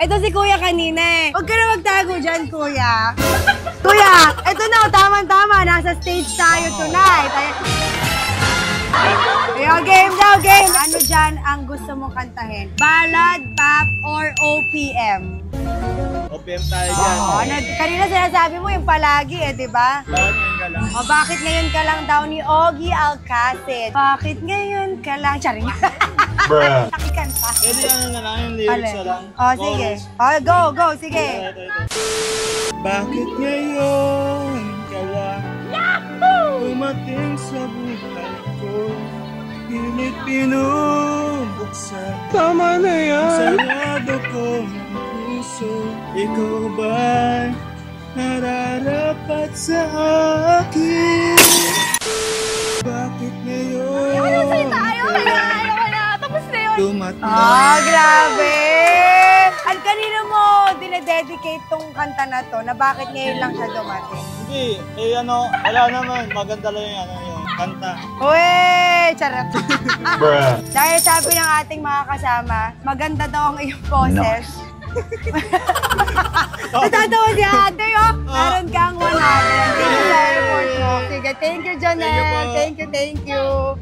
Ito si Kuya kanina eh. Huwag ka na magtago dyan, Kuya. Kuya, ito na, tama-tama. Nasa stage tayo tonight. Ayo, game daw, game. Ano dyan ang gusto mong kantahin? Ballad, pop, or OPM? OPM tayo dyan. Kanina sinasabi mo yung palagi eh, di ba? Bakit ngayon ka lang? O bakit ngayon ka lang daw ni Ogie Alcacid? Bakit ngayon ka lang? Charing. Bruh. Nakikanta. Pwede ano na lang, yung lyrics na lang. O, sige. O, go, sige. Ito. Bakit ngayon ka lang dumating sa buhay ko? Pilit pinubuksan. Tama na yan. Sarado ko ang puso. Ikaw ba'y nararapat sa akin? Bakit ngayon Tapos na yun. dumating? Grabe! At kanina mo dinededicate tong kanta na to na bakit ngayon lang siya dumating? Hindi, wala naman. Maganda lang yung kanta. Uy! Charot! Bruh. Dahil sabi ng ating mga kasama, maganda daw ang iyong boses. Natatawa si ate, oh! Meron kang 100. Thank you sa report mo. Sige, thank you, Janelle. Thank you.